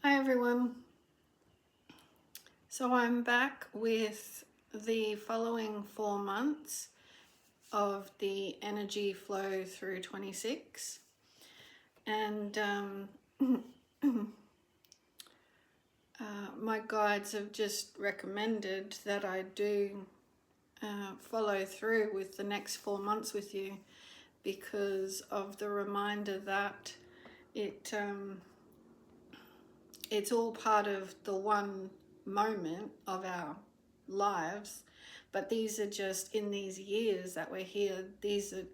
Hi everyone. So I'm back with the following 4 months of the energy flow through 26, and my guides have just recommended that I do follow through with the next 4 months with you because of the reminder that it's all part of the one moment of our lives, but these are just in these years that we're here, these are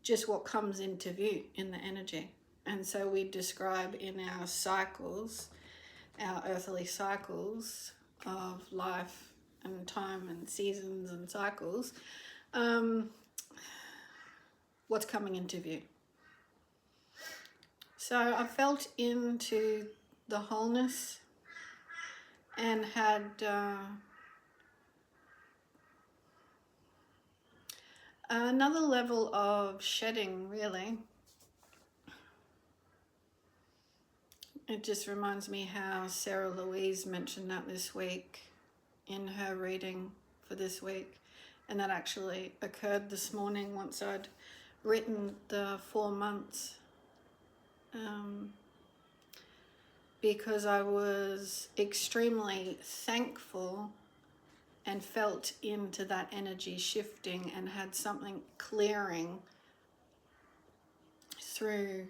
just what comes into view in the energy. And so we describe in our cycles, our earthly cycles of life and time and seasons and cycles, what's coming into view. So I felt into the wholeness and had another level of shedding, really. It just reminds me how Sarah Louise mentioned that this week in her reading for this week, and that actually occurred this morning once I'd written the 4 months, because I was extremely thankful and felt into that energy shifting and had something clearing through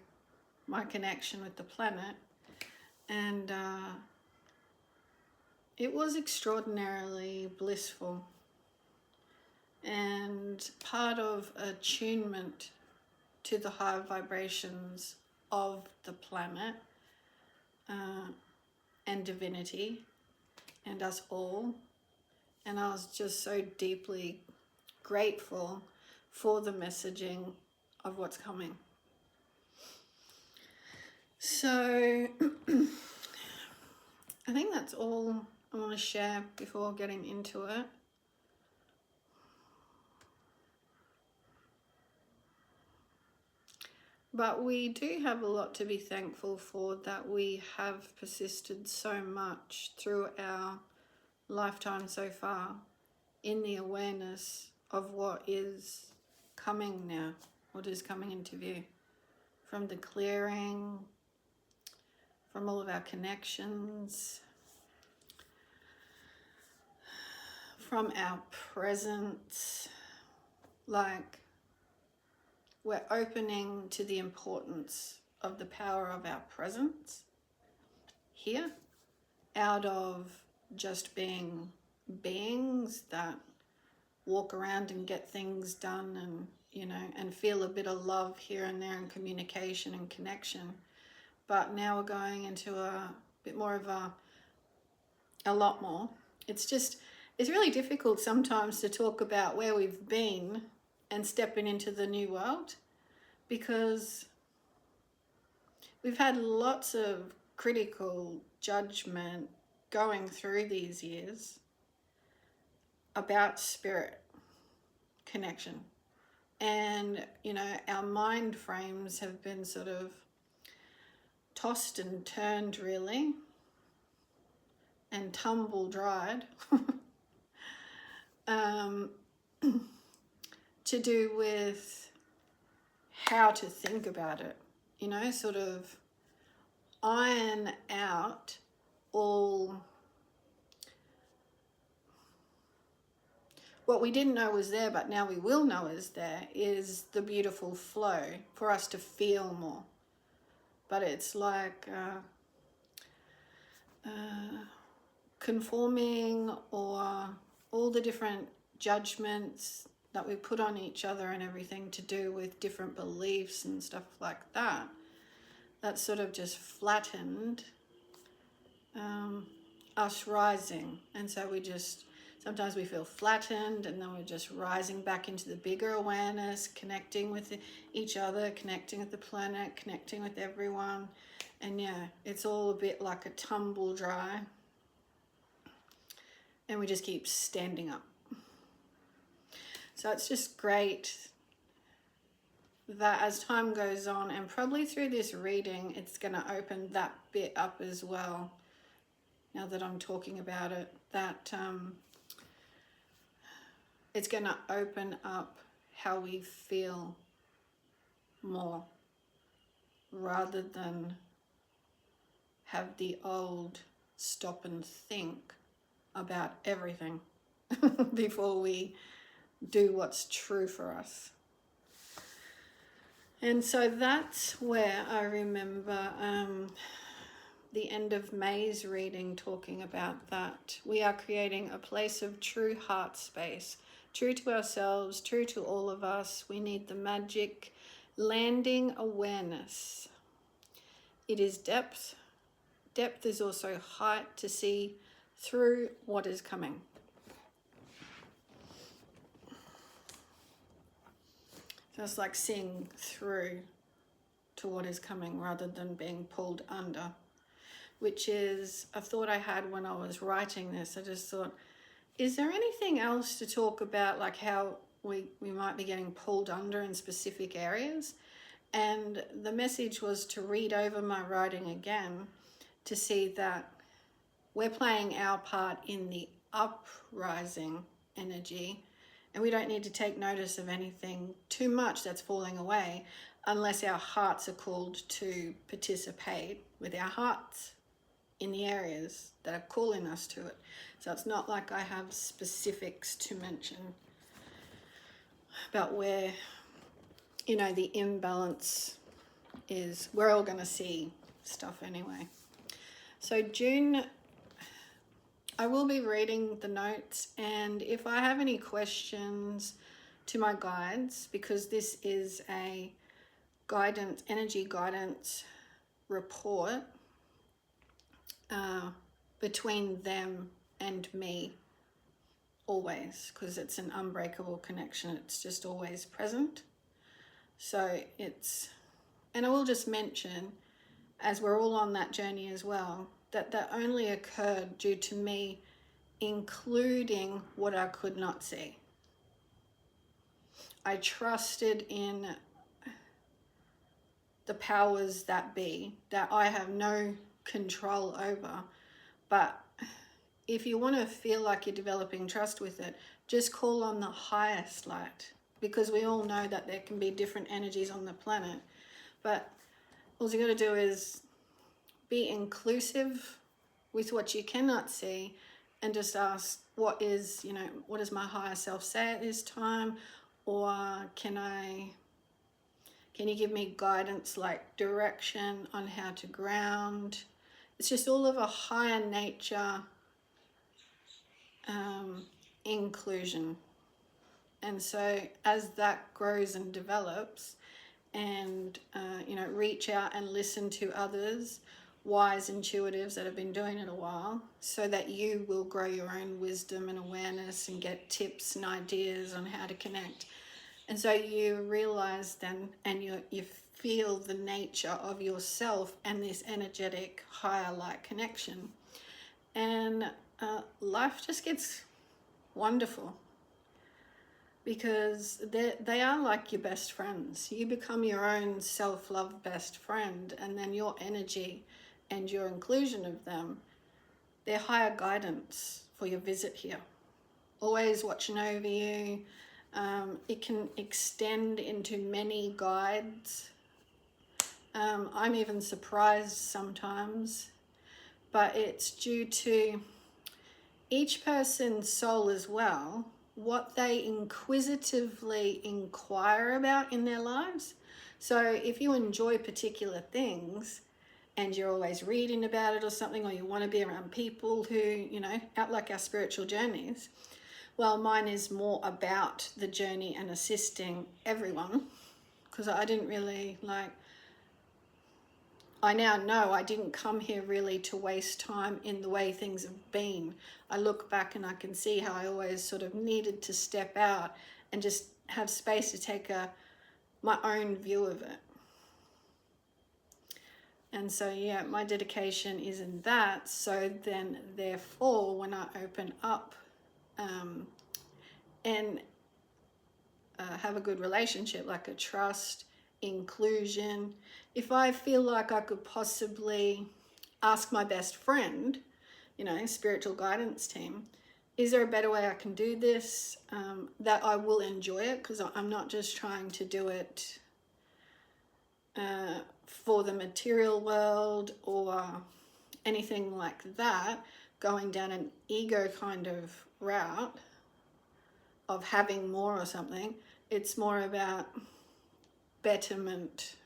my connection with the planet. And it was extraordinarily blissful and part of attunement to the higher vibrations of the planet and divinity and us all. And I was just so deeply grateful for the messaging of what's coming. So I think that's all I want to share before getting into it. But we do have a lot to be thankful for, that we have persisted so much through our lifetime so far in the awareness of what is coming now, what is coming into view. From the clearing, from all of our connections, from our presence, like we're opening to the importance of the power of our presence here, out of just being beings that walk around and get things done and, and feel a bit of love here and there and communication and connection. But now we're going into a bit more of a lot more. It's really difficult sometimes to talk about where we've been and stepping into the new world, because we've had lots of critical judgment going through these years about spirit connection. And, our mind frames have been sort of tossed and turned, really, and tumble dried to do with how to think about it, sort of iron out all what we didn't know was there, but now we will know is there, is the beautiful flow for us to feel more. But it's like conforming, or all the different judgments that we put on each other and everything to do with different beliefs and stuff like that. That sort of just flattened us rising. And so sometimes we feel flattened, and then we're just rising back into the bigger awareness, connecting with each other, connecting with the planet, connecting with everyone. And yeah, it's all a bit like a tumble dry. And we just keep standing up. So it's just great that as time goes on, and probably through this reading, it's going to open that bit up as well. Now that I'm talking about it, that it's going to open up how we feel more, rather than have the old stop and think about everything before we do what's true for us. And so that's where I remember the end of May's reading talking about that. We are creating a place of true heart space, true to ourselves, true to all of us. We need the magic landing awareness. It is depth. Depth is also height, to see through what is coming. So it's like seeing through to what is coming rather than being pulled under, which is a thought I had when I was writing this. I just thought, is there anything else to talk about, like how we might be getting pulled under in specific areas? And the message was to read over my writing again to see that we're playing our part in the uprising energy, and we don't need to take notice of anything too much that's falling away unless our hearts are called to participate with our hearts in the areas that are calling us to it. So it's not like I have specifics to mention about where, you know, the imbalance is. We're all going to see stuff anyway. So June, I will be reading the notes, and if I have any questions to my guides, because this is a guidance, energy guidance report between them and me always, because it's an unbreakable connection. It's just always present. So it's, and I will just mention, as we're all on that journey as well, that only occurred due to me including what I could not see. I trusted in the powers that be, that I have no control over. But if you want to feel like you're developing trust with it, just call on the highest light, because we all know that there can be different energies on the planet. But all you got to do is be inclusive with what you cannot see, and just ask, what is, you know, what does my higher self say at this time? Or can you give me guidance, like direction on how to ground? It's just all of a higher nature inclusion. And so as that grows and develops, and you know, reach out and listen to others, wise intuitives that have been doing it a while, so that you will grow your own wisdom and awareness and get tips and ideas on how to connect. And so you realize then, and you feel the nature of yourself and this energetic higher light connection, and life just gets wonderful, because they are like your best friends. You become your own self-love best friend, and then your energy and your inclusion of them, they're higher guidance for your visit here, always watching over you. It can extend into many guides. I'm even surprised sometimes, but it's due to each person's soul as well, what they inquisitively inquire about in their lives. So if you enjoy particular things and you're always reading about it or something, or you want to be around people who, you know, out like our spiritual journeys, well, mine is more about the journey and assisting everyone, because I didn't really I now know I didn't come here really to waste time in the way things have been. I look back and I can see how I always sort of needed to step out and just have space to take my own view of it. And so, yeah, my dedication is in that. So then, therefore, when I open up and have a good relationship, like a trust inclusion. If I feel like I could possibly ask my best friend, spiritual guidance team, is there a better way I can do this, that I will enjoy it, because I'm not just trying to do it for the material world or anything like that, going down an ego kind of route of having more or something. It's more about betterment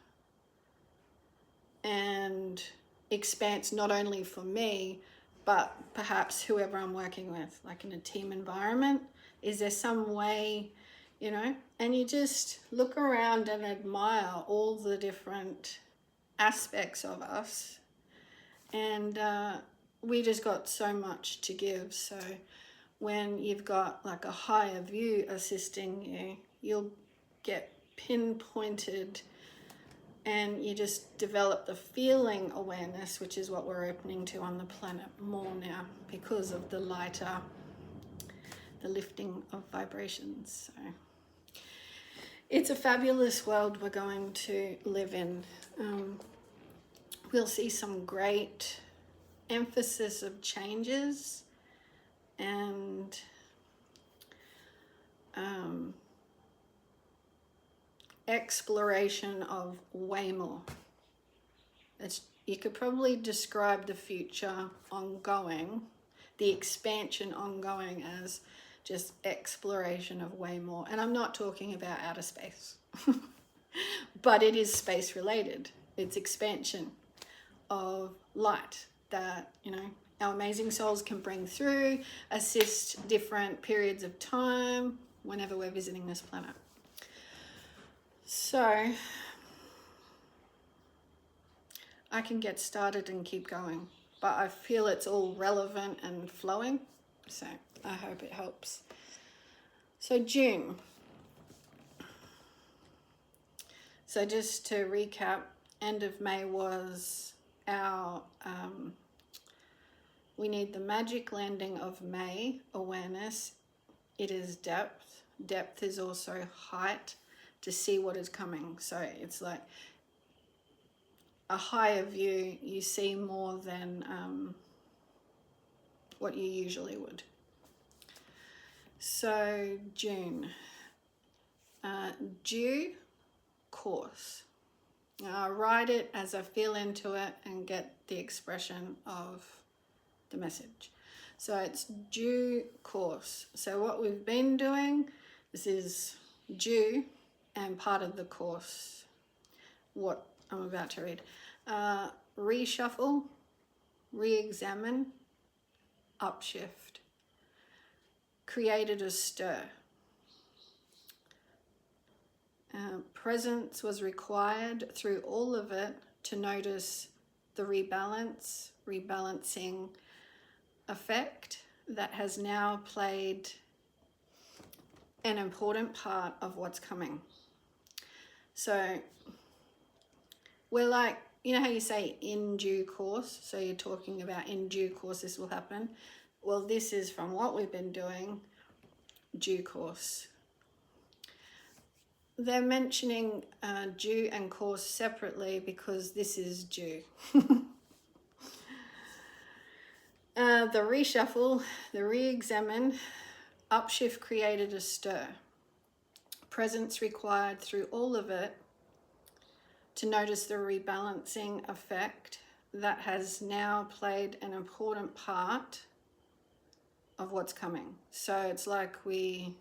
and expanse, not only for me, but perhaps whoever I'm working with, like in a team environment. Is there some way, and you just look around and admire all the different aspects of us. And we just got so much to give. So when you've got like a higher view assisting you, you'll get pinpointed, and you just develop the feeling awareness, which is what we're opening to on the planet more now because of the lifting of vibrations. So it's a fabulous world we're going to live in. We'll see some great emphasis of changes and exploration of way more. You could probably describe the future ongoing, the expansion ongoing, as just exploration of way more. And I'm not talking about outer space, but it is space related. It's expansion of light that, our amazing souls can bring through, assist different periods of time whenever we're visiting this planet. So I can get started and keep going, but I feel it's all relevant and flowing, so I hope it helps. So June. So just to recap, end of May was our we need the magic landing of May awareness. It is depth. Depth is also height, to see what is coming. So it's like a higher view. You see more than what you usually would. So June, due course. Now I write it as I feel into it and get the expression of the message. So it's due course. So what we've been doing, this is due and part of the course, what I'm about to read. Reshuffle, re-examine, upshift, created a stir. Presence was required through all of it to notice the rebalancing effect that has now played an important part of what's coming. So we're like, how you say in due course? So you're talking about in due course this will happen. Well, this is from what we've been doing, due course. They're mentioning due and course separately because this is due. The reshuffle, the re-examine, upshift created a stir. Presence required through all of it to notice the rebalancing effect that has now played an important part of what's coming. So it's like I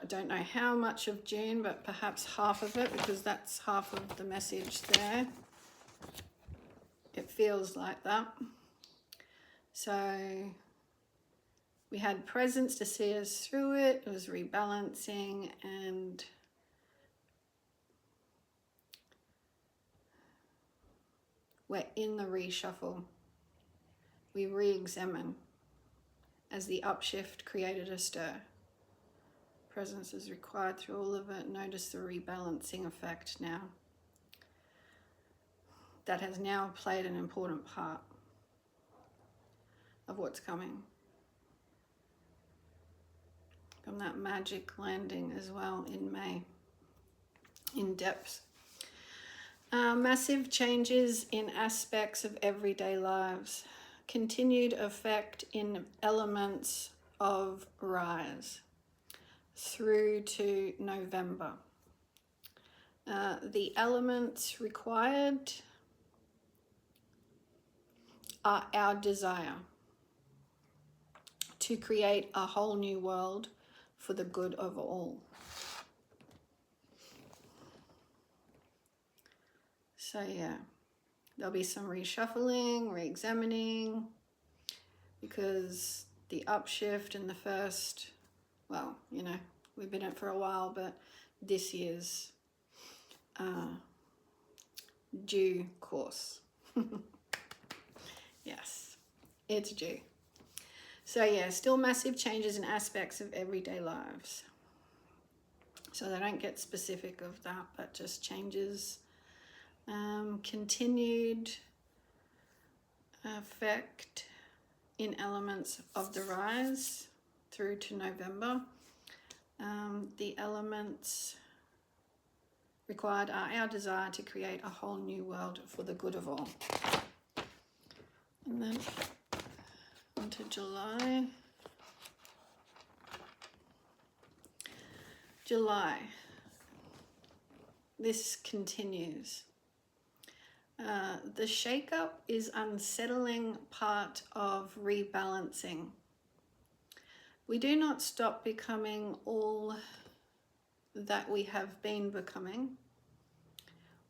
don't know how much of June, but perhaps half of it, because that's half of the message there. It feels like that. So we had presence to see us through it. It was rebalancing, and we're in the reshuffle. We re-examine as the upshift created a stir. Presence is required through all of it. Notice the rebalancing effect now. That has now played an important part of what's coming. From that magic landing as well in May. in depth. Massive changes in aspects of everyday lives. Continued effect in elements of rise through to November. The elements required are our desire to create a whole new world for the good of all. So yeah, there'll be some reshuffling, re-examining, because the upshift in the first, well, you know, we've been in it for a while, but this year's due course. Yes, it's due. So yeah, still massive changes in aspects of everyday lives. So they don't get specific of that, but just changes. Continued effect in elements of the rise through to November. The elements required are our desire to create a whole new world for the good of all. And then onto July. July. This continues. The shake-up is unsettling part of rebalancing. We do not stop becoming all that we have been becoming.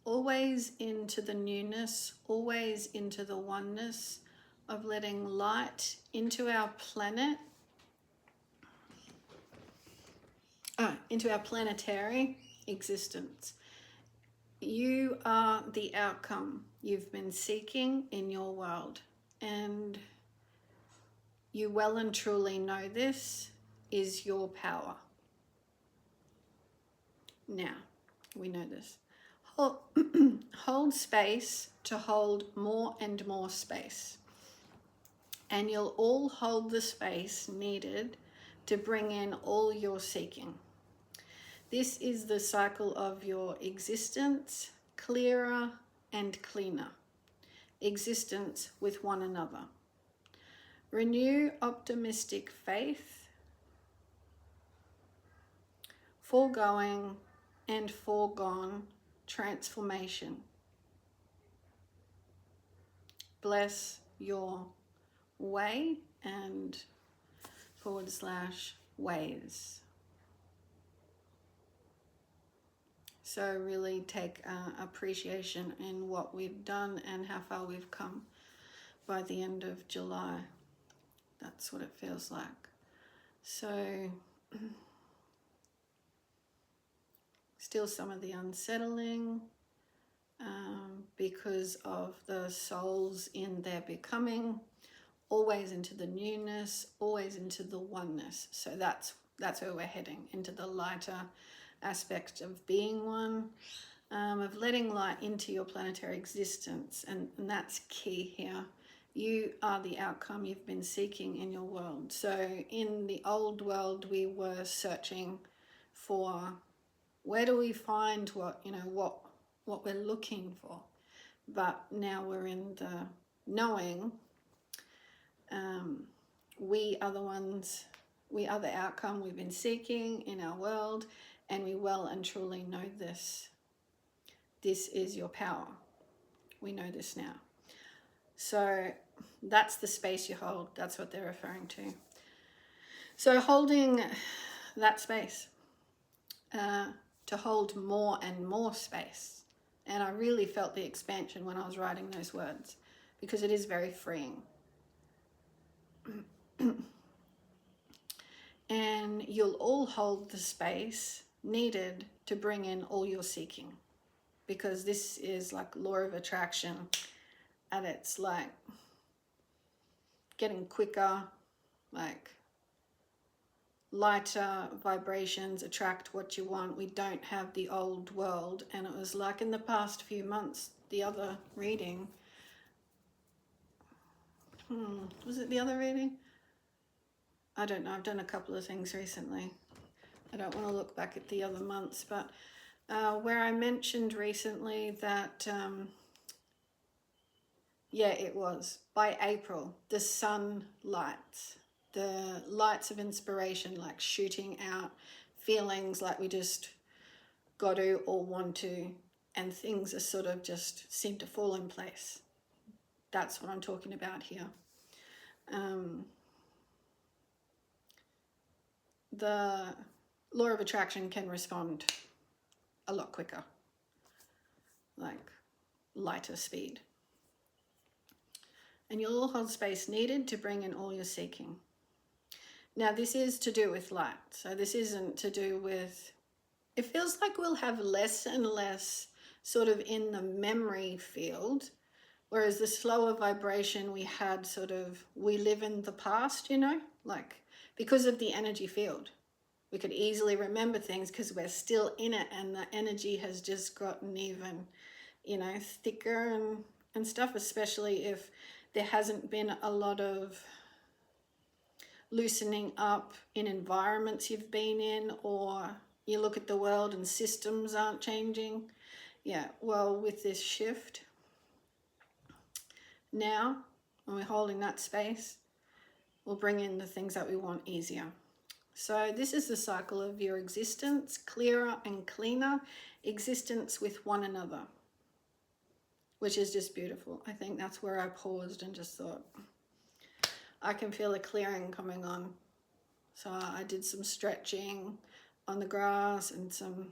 Always into the newness, always into the oneness of letting light into our planet, into our planetary existence. You are the outcome you've been seeking in your world, and you well and truly know this is your power. Now, we know this. Hold space to hold more and more space, and you'll all hold the space needed to bring in all you're seeking. This is the cycle of your existence, clearer and cleaner. Existence with one another. Renew optimistic faith, foregoing and foregone transformation. Bless your way and /ways. So really take appreciation in what we've done and how far we've come by the end of July. That's what it feels like. So still some of the unsettling because of the souls in their becoming, always into the newness, always into the oneness. So that's where we're heading, into the lighter aspect of being one, of letting light into your planetary existence, and that's key here. You are the outcome you've been seeking in your world. So in the old world, we were searching for, where do we find what we're looking for? But now we're in the knowing. We are the ones, we are the outcome we've been seeking in our world, and we well and truly know this. This is your power. We know this now. So that's the space you hold. That's what they're referring to. So holding that space, to hold more and more space. And I really felt the expansion when I was writing those words, because it is very freeing. And you'll all hold the space needed to bring in all you're seeking, because this is like law of attraction, and it's like getting quicker, like lighter vibrations attract what you want. We don't have the old world. And it was like in the past few months, the other reading, was it the other reading? I don't know, I've done a couple of things recently. I don't want to look back at the other months, but where I mentioned recently that, yeah, it was by April, the sun lights, the lights of inspiration, like shooting out feelings like we just got to or want to, and things are sort of just seem to fall in place. That's what I'm talking about here. The law of attraction can respond a lot quicker, like lighter speed. And you'll all hold space needed to bring in all you're seeking. Now, this is to do with light. So this isn't to do with, it feels like we'll have less and less sort of in the memory field, whereas the slower vibration we had sort of, we live in the past, you know, like because of the energy field. We could easily remember things because we're still in it, and the energy has just gotten even, you know, thicker and stuff, especially if there hasn't been a lot of loosening up in environments you've been in, or you look at the world and systems aren't changing. Yeah, well, with this shift now, when we're holding that space, we'll bring in the things that we want easier. So this is the cycle of your existence, clearer and cleaner existence with one another, which is just beautiful. I think that's where I paused and just thought, I can feel a clearing coming on. So I did some stretching on the grass and some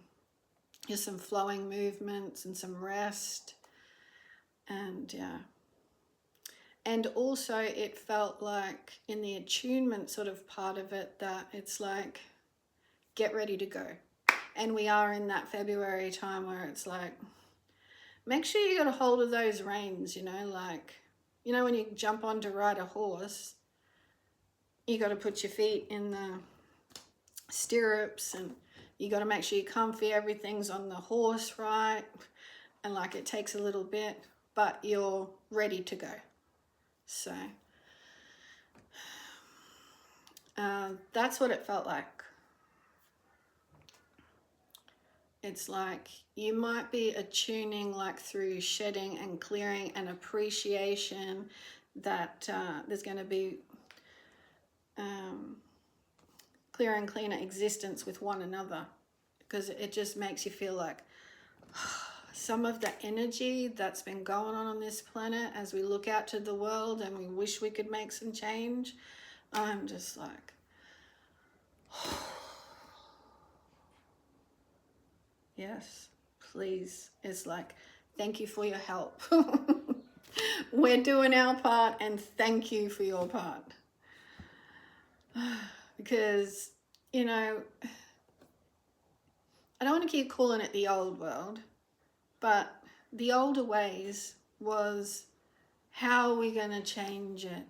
flowing movements and some rest. And yeah. And also it felt like in the attunement sort of part of it that it's like, get ready to go. And we are in that February time where it's like, make sure you got a hold of those reins, you know, like, you know, when you jump on to ride a horse, you got to put your feet in the stirrups and you got to make sure you're comfy, everything's on the horse right, and like it takes a little bit, but you're ready to go. So that's what it felt like. It's like you might be attuning like through shedding and clearing and appreciation that there's going to be clearer and cleaner existence with one another, because it just makes you feel like some of the energy that's been going on this planet as we look out to the world and we wish we could make some change. I'm just like, yes, please. It's like, thank you for your help. We're doing our part and thank you for your part. Because, you know, I don't want to keep calling it the old world, but the older ways was, how are we going to change it?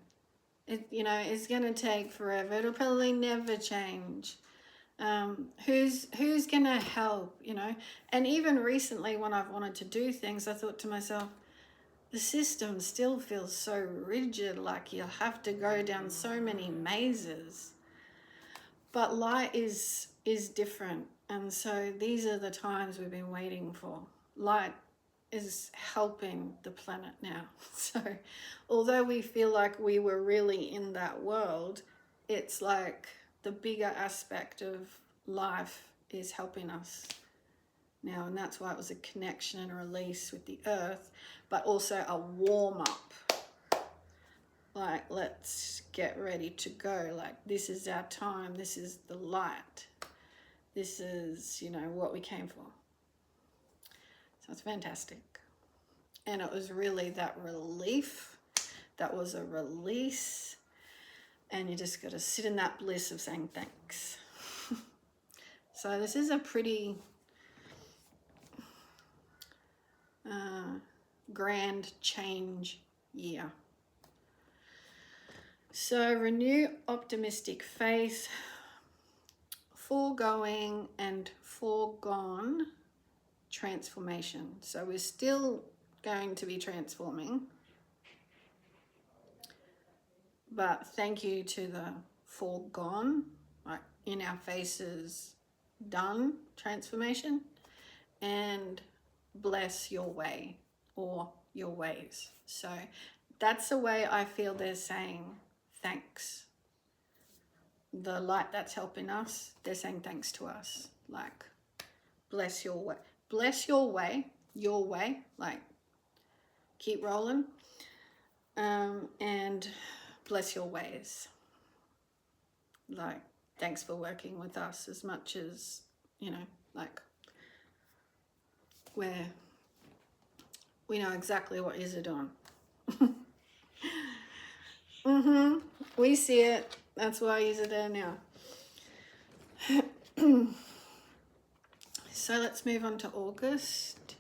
It, you know, it's going to take forever. It'll probably never change. Who's going to help, you know? And even recently when I've wanted to do things, I thought to myself, the system still feels so rigid, like you have to go down so many mazes. But light is different. And so these are the times we've been waiting for. Light is helping the planet now. So although we feel like we were really in that world, it's like the bigger aspect of life is helping us now. And that's why it was a connection and a release with the earth, but also a warm up. Like, let's get ready to go. Like, this is our time. This is the light. This is, you know, what we came for. So it's fantastic. And it was really that relief. That was a release. And you just got to sit in that bliss of saying thanks. So this is a pretty grand change year. So renew optimistic faith, foregoing and foregone transformation. So we're still going to be transforming, but thank you to the foregone, like in our faces, done transformation, and bless your way or your ways. So that's the way I feel they're saying thanks. The light that's helping us, they're saying thanks to us. Like, bless your way. Bless your way, like keep rolling. And bless your ways. Like, thanks for working with us as much as, you know, like we know exactly what you're doing. We see it. That's why you're there now. So let's move on to August.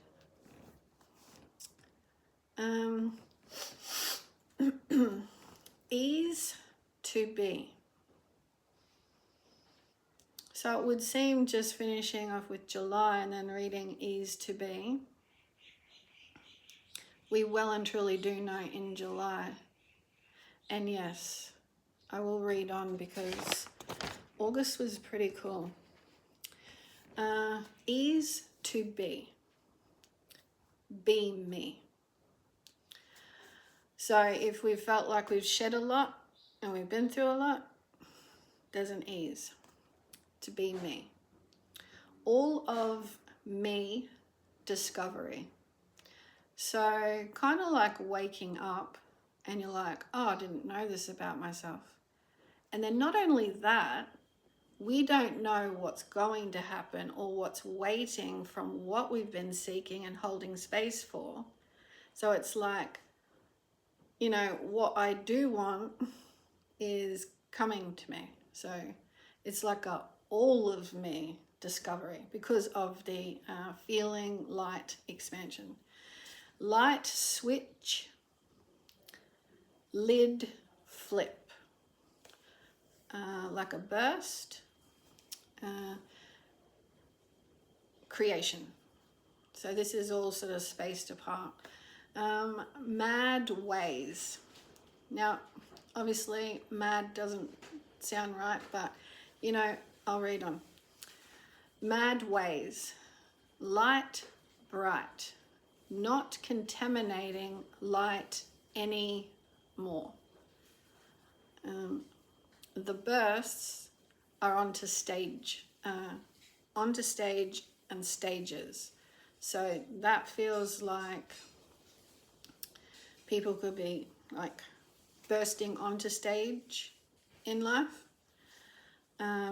Ease to be. So it would seem, just finishing off with July and then reading ease to be, we well and truly do know in July. And yes, I will read on because August was pretty cool. Ease to be. Be me. So if we've felt like we've shed a lot and we've been through a lot, there's an ease to be me. All of me discovery. So kind of like waking up and you're like, oh, I didn't know this about myself. And then not only that, we don't know what's going to happen or what's waiting from what we've been seeking and holding space for. So it's like, you know, what I do want is coming to me. So it's like a all of me discovery because of the feeling light expansion. Light switch, lid flip. Like a burst, creation. So this is all sort of spaced apart. Mad ways. Now, obviously, mad doesn't sound right, but, you know, I'll read on. Mad ways. Light bright. Not contaminating light anymore. The bursts are onto stage and stages. So that feels like people could be like bursting onto stage in life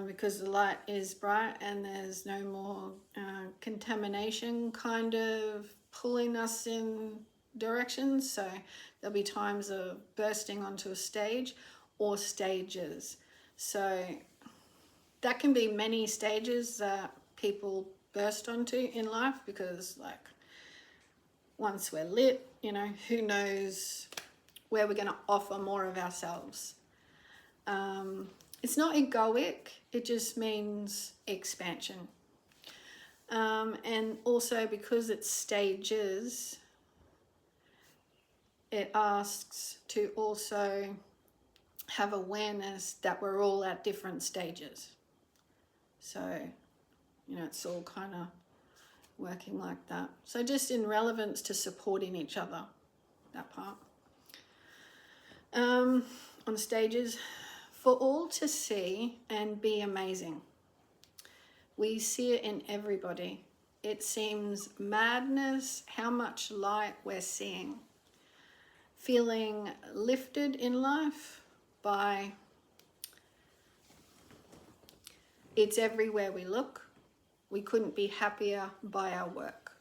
because the light is bright and there's no more contamination kind of pulling us in directions. So there'll be times of bursting onto a stage or stages. So that can be many stages that people burst onto in life because, like, once we're lit, you know, who knows where we're going to offer more of ourselves. It's not egoic, it just means expansion. And also because it's stages, it asks to also have awareness that we're all at different stages. So, you know, it's all kind of working like that. So just in relevance to supporting each other, that part. On stages, for all to see and be amazing. We see it in everybody. It seems madness how much light we're seeing. Feeling lifted in life by it's everywhere we look. We couldn't be happier by our work.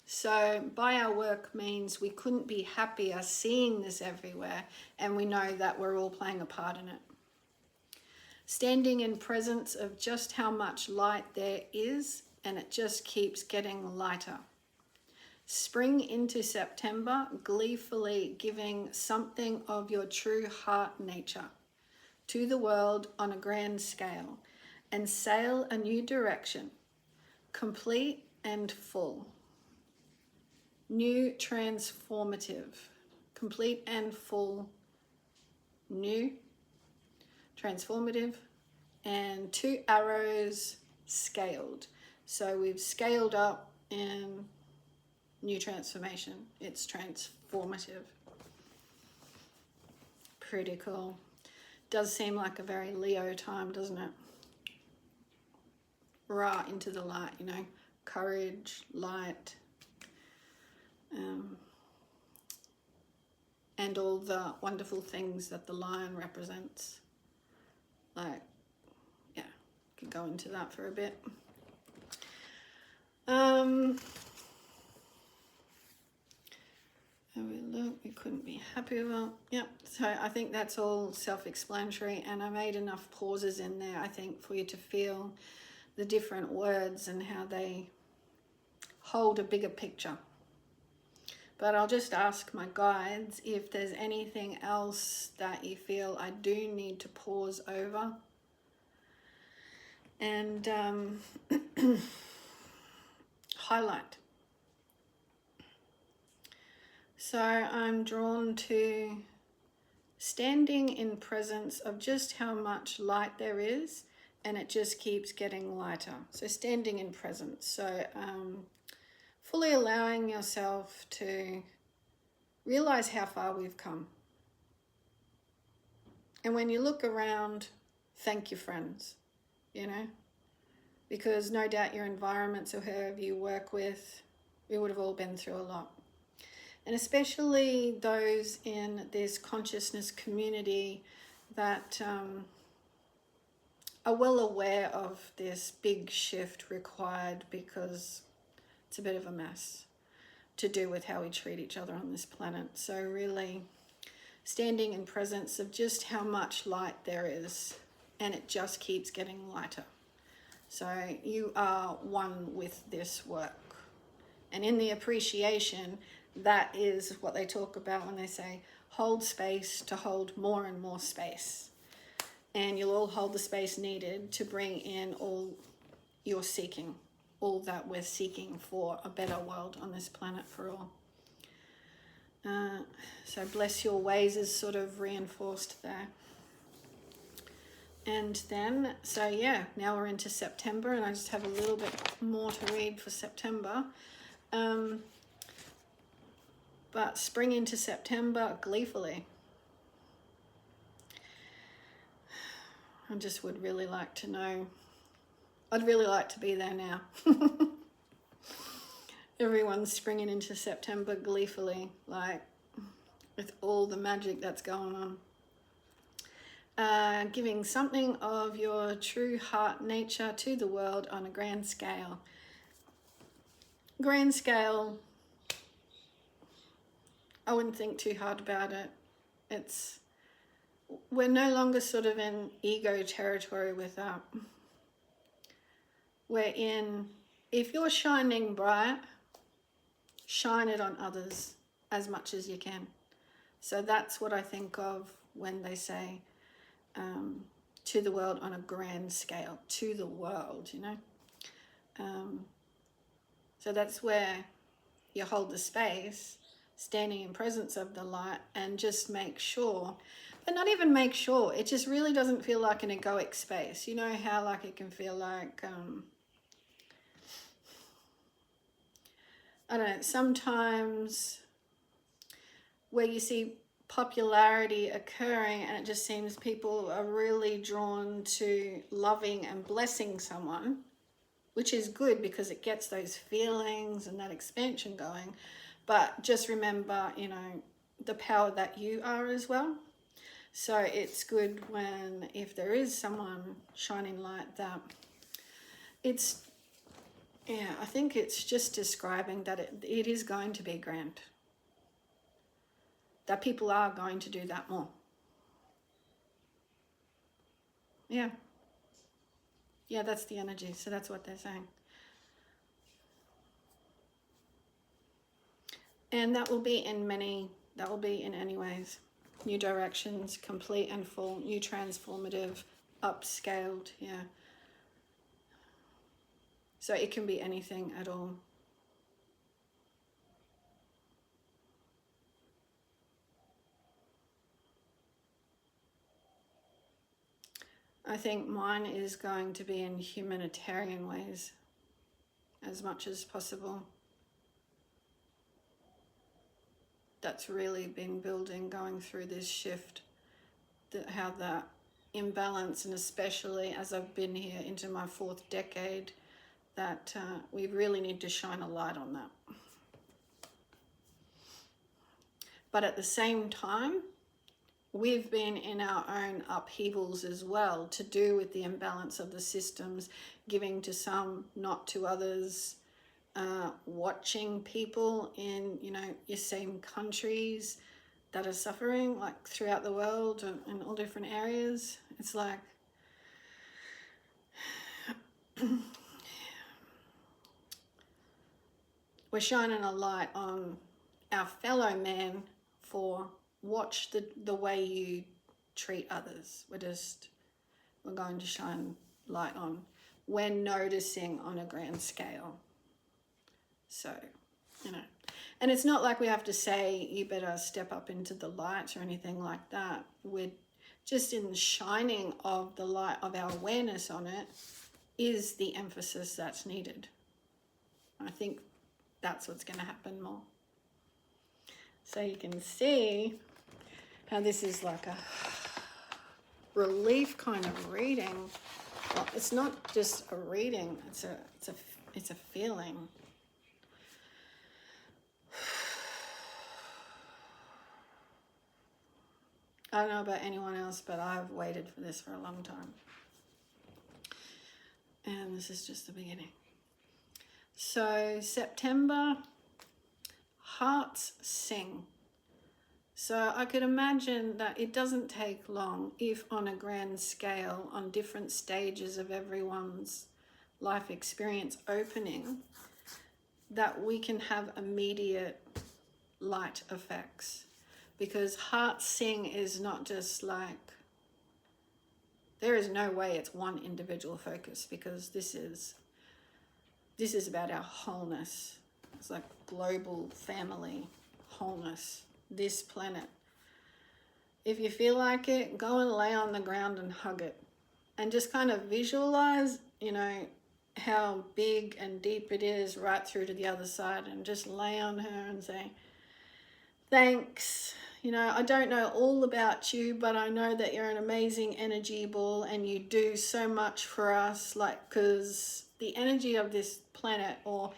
So by our work means we couldn't be happier seeing this everywhere, and we know that we're all playing a part in it. Standing in presence of just how much light there is, and it just keeps getting lighter. Spring into September, gleefully giving something of your true heart nature to the world on a grand scale and sail a new direction, complete and full. New, transformative, complete and full, new, transformative, and 2 arrows scaled. So we've scaled up in new transformation. It's transformative. Pretty cool. Does seem like a very Leo time, doesn't it? Right into the light, you know, courage, light, and all the wonderful things that the lion represents. Like, yeah, could go into that for a bit. We couldn't be happy about. Yep. So I think that's all self-explanatory, and I made enough pauses in there, I think, for you to feel the different words and how they hold a bigger picture. But I'll just ask my guides if there's anything else that you feel I do need to pause over and highlight. So I'm drawn to standing in presence of just how much light there is, and it just keeps getting lighter. So standing in presence. So fully allowing yourself to realize how far we've come. And when you look around, thank your friends, you know, because no doubt your environments or whoever you work with, we would have all been through a lot. And especially those in this consciousness community that are well aware of this big shift required, because it's a bit of a mess to do with how we treat each other on this planet. So really standing in presence of just how much light there is, and it just keeps getting lighter. So you are one with this work. And in the appreciation, that is what they talk about when they say hold space to hold more and more space. And you'll all hold the space needed to bring in all you're seeking, all that we're seeking for a better world on this planet for all. So bless your ways is sort of reinforced there. And then, so yeah, now we're into September, and I just have a little bit more to read for September. But spring into September gleefully. I just would really like to know. I'd really like to be there now. Everyone's springing into September gleefully, like with all the magic that's going on. Giving something of your true heart nature to the world on a grand scale. Grand scale, I wouldn't think too hard about it. We're no longer sort of in ego territory with that. We're in, if you're shining bright, shine it on others as much as you can. So that's what I think of when they say to the world on a grand scale, to the world, you know. So that's where you hold the space, standing in presence of the light, and just make sure, but not even make sure, it just really doesn't feel like an egoic space. You know how like it can feel like, I don't know, sometimes where you see popularity occurring and it just seems people are really drawn to loving and blessing someone, which is good because it gets those feelings and that expansion going. But just remember, you know, the power that you are as well. So it's good when, if there is someone shining light, that it's, yeah, I think it's just describing that it is going to be grand. That people are going to do that more. Yeah. Yeah, that's the energy. So that's what they're saying. And that will be in any ways. New directions, complete and full, new transformative, upscaled, yeah. So it can be anything at all. I think mine is going to be in humanitarian ways as much as possible. That's really been building going through this shift, how that imbalance, and especially as I've been here into my 4th decade, that we really need to shine a light on that. But at the same time, we've been in our own upheavals as well, to do with the imbalance of the systems, giving to some, not to others, watching people in, your same countries that are suffering, like throughout the world and in all different areas. It's like, we're shining a light on our fellow man for watch the way you treat others. We're going to shine light on. We're noticing on a grand scale. So, and it's not like we have to say, you better step up into the light or anything like that. We're just in the shining of the light of our awareness on it is the emphasis that's needed. I think that's what's going to happen more. So you can see how this is like a relief kind of reading. Well, it's not just a reading, it's a feeling. I don't know about anyone else, but I've waited for this for a long time. And this is just the beginning. So September, hearts sing. So I could imagine that it doesn't take long, if on a grand scale, on different stages of everyone's life experience opening, that we can have immediate light effects. Because hearts sing is not just like, there is no way it's one individual focus, because this is about our wholeness. It's like global family wholeness, this planet. If you feel like it, go and lay on the ground and hug it, and just kind of visualize, how big and deep it is right through to the other side, and just lay on her and say, thanks. I don't know all about you, but I know that you're an amazing energy ball, and you do so much for us, because the energy of this planet, or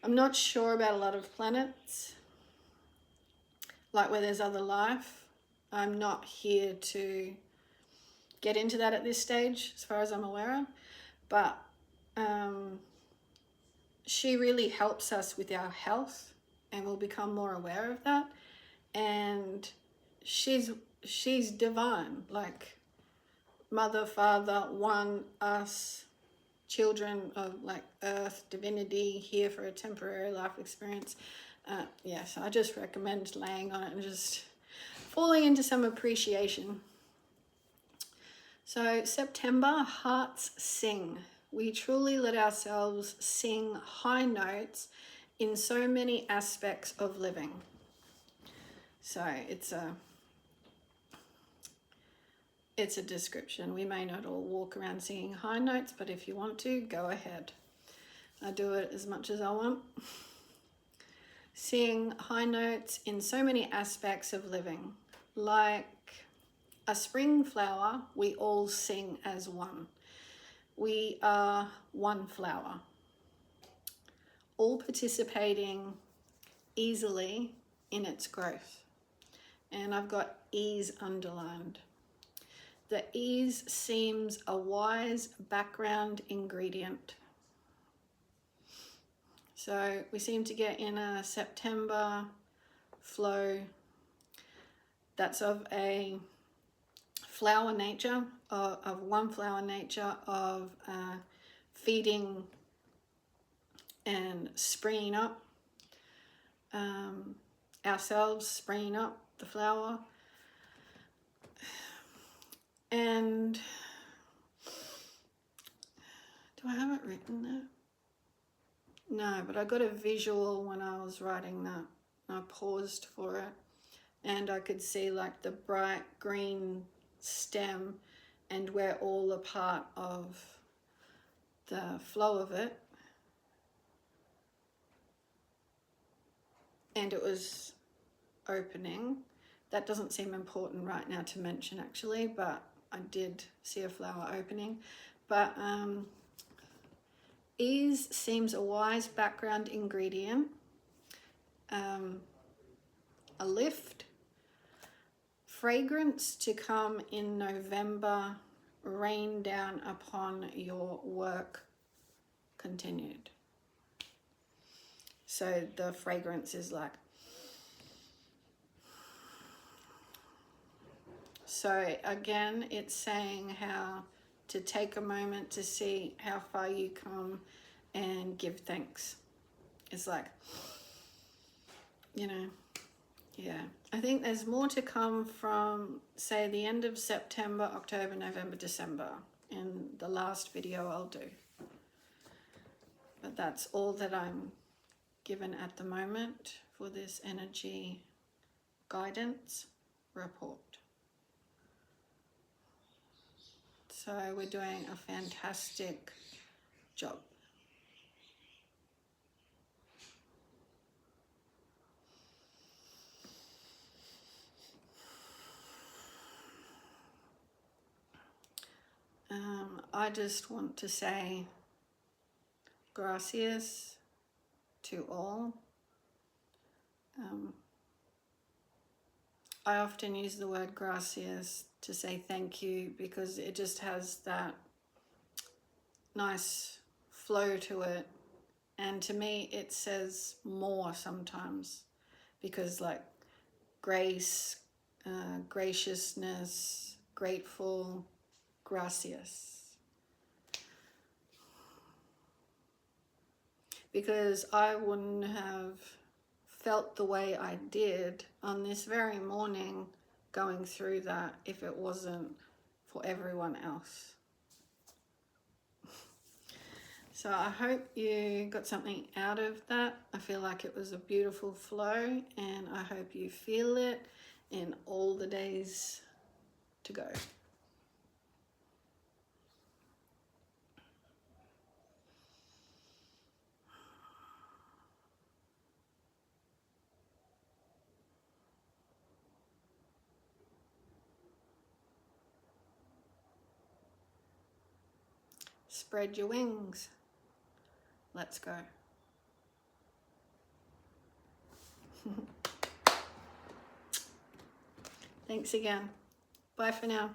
I'm not sure about a lot of planets, like where there's other life. I'm not here to get into that at this stage, as far as I'm aware of, but she really helps us with our health, and we'll become more aware of that. And she's divine, like mother, father, one, us, children of like earth, divinity, here for a temporary life experience. So I just recommend laying on it and just falling into some appreciation. So September, hearts sing. We truly let ourselves sing high notes in so many aspects of living. So it's a description. We may not all walk around singing high notes, but if you want to, go ahead. I do it as much as I want. Sing high notes in so many aspects of living. Like a spring flower, we all sing as one. We are one flower, all participating easily in its growth. And I've got ease underlined. The ease seems a wise background ingredient. So we seem to get in a September flow that's of a flower nature, of one flower nature, of feeding and springing up, ourselves springing up the flower. And do I have it written there? No, but I got a visual when I was writing that. I paused for it, and I could see like the bright green stem and we're all a part of the flow of it. And it was opening. That doesn't seem important right now to mention actually, but I did see a flower opening. But ease seems a wise background ingredient. A lift. Fragrance to come in November. Rain down upon your work continued. So the fragrance is like, so again, it's saying how to take a moment to see how far you come and give thanks. It's like, you know, yeah. I think there's more to come from, say, the end of September, October, November, December in the last video I'll do. But that's all that I'm given at the moment for this energy guidance report. So we're doing a fantastic job. I just want to say gracias to all. I often use the word gracias to say thank you because it just has that nice flow to it. And to me, it says more sometimes because like grace, graciousness, grateful, gracias. Because I wouldn't have felt the way I did on this very morning going through that if it wasn't for everyone else. So I hope you got something out of that. I feel like it was a beautiful flow and I hope you feel it in all the days to go. Spread your wings. Let's go. Thanks again. Bye for now.